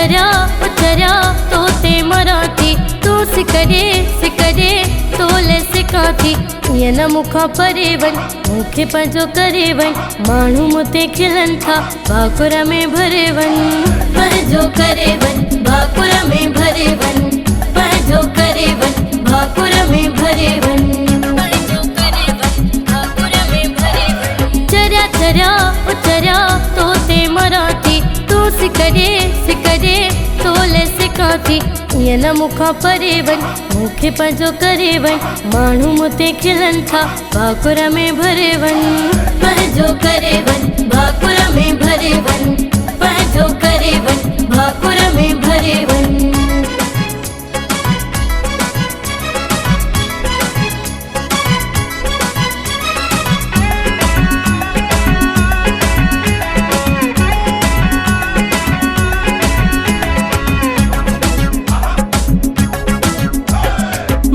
उचरिया तोते मराठी तू सिकरे तोले सिखाती ईअं न मूंखां परे वञ मूंखे पंहिंजो करे वञ माण्हू मूं ते खिलनि था भाकुर में भरे वञ पंहिंजो करे वञ भाकुर में भरे वञ पंहिंजो करे वञ भाकुर में भरे वञ चरिया उचरिया तोते मराठी तू सिकरे तोले सिखाती ईअं न मूंखां परे वञ मूंखे पंहिंजो करे वञ माण्हू मूं ते खिलनि था भाकुर में भरे वञ पंहिंजो करे वञ भाकुर में भरे वञ पंहिंजो करे वञ भाकुर में भरे वञ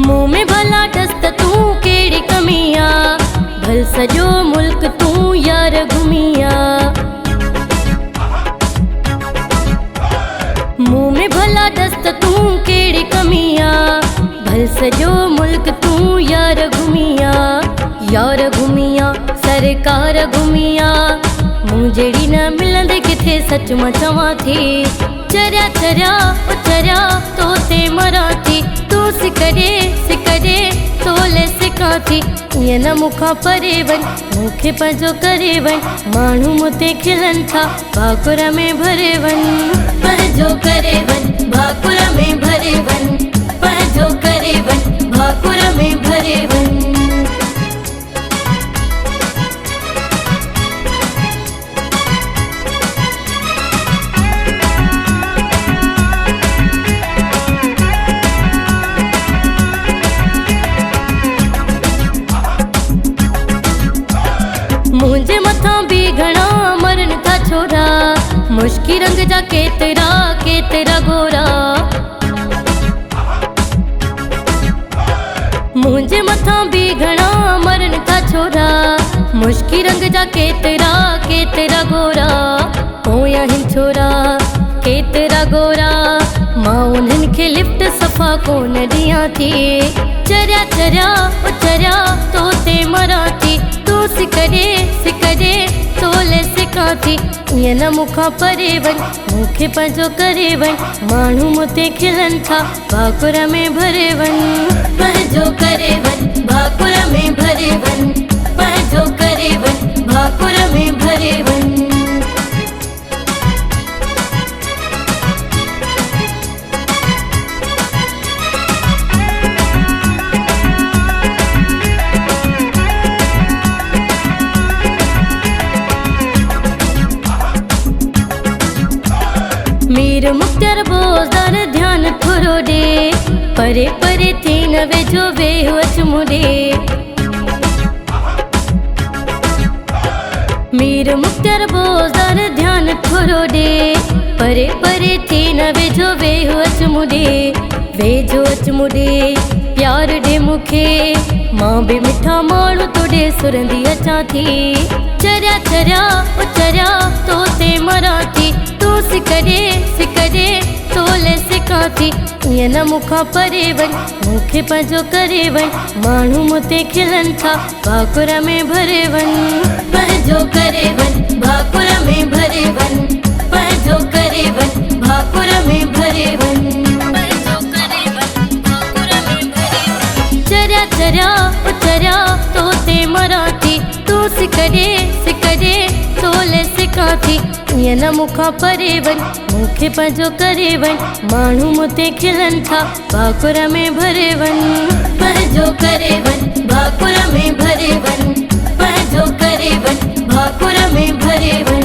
मुँह में भला दस्त तू केड़ी कमिया भल सजो मुल्क तू यार घुमिया मुँह में भला दस्त तू केड़ी कमिया भल सजो मुल्क तू यार घुमिया सरकार घुमिया मूं जहिड़ी न मिलंदे किथे सच मां चवां थी चरिया उचरिया तोते मराठी तू सिकरे तोले सिखाती ईअं न मूंखां परे वञ मूंखे पंहिंजो करे वञ माण्हू मूं ते खिलनि था भाकुर में भरे वञ पंहिंजो करे वञ भाकुर में भरे वञ पंहिंजो करे वञ भाकुर में भरे वञ मुंहिंजे मथां बि घणा मरनि था छोरा मुश्की रंग जा केतिरा गोरा मुंहिंजे मथां बि घणा मरनि था छोरा मुश्की रंग जा केतिरा गोरा पोयां हिन छोरा केतिरा गोरा मां उन्हनि खे लिफ्ट सफ़ा कोन ॾियां थी चरिया उचरिया तोते मराठी तू सिकरे तोले सिखाती ईअं न मूंखां परे वञ मूंखे पंहिंजो करे वञ माण्हू मूं ते खिलनि था भाकुर में भरे वञ पंहिंजो करे वञ भाकुर में भरे वञ पंहिंजो करे वञ भाकुर में भरे वञ मीर मुख्तियार बोज़दार ध्यान थोरो ॾे परे थी न वेझो वेहो अच मुॾे मीर मुख्तियार बोज़दार ध्यान थोरो ॾे परे थी न वेझो वेहो अच मुॾे वेझो अच मुॾे प्यार ॾे मूंखे मां बि मिठा माण्हू तोॾे सुरंदी अचां थी चरिया उचरिया तोते मराठी तू सिकरे तोले सिखाती ईअं न मूंखां परे वञ मूंखे पंहिंजो करे वञ माण्हू मूं ते खिलनि था भाकुर में भरे वञ पंहिंजो करे वञ भाकुर में भरे वञ पंहिंजो करे वञ भाकुर में भरे वञ चरिया उचरिया तोते मराठी तू सिकरे तोले सिखाती ईअं न मूंखां परे वञ मूंखे पंहिंजो करे वञ माण्हू मूं ते खिलनि था भाकुर में भरे वञ पंहिंजो करे वञ भाकुर में भरे वञ पंहिंजो करे वञ भाकुर में भरे वञ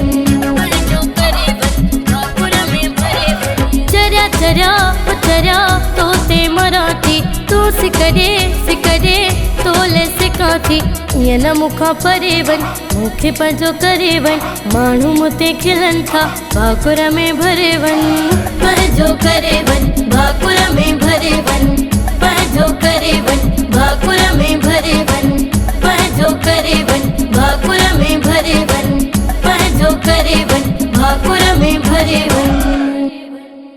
चरिया उचरिया तोते मराठी तू सिकरे तोले सिखाती ईअं न मूंखां परे वञ मूंखे पंहिंजो करे वञ माण्हू मूं ते खिलनि था भाकुर में भरे वञ पंहिंजो करे वञ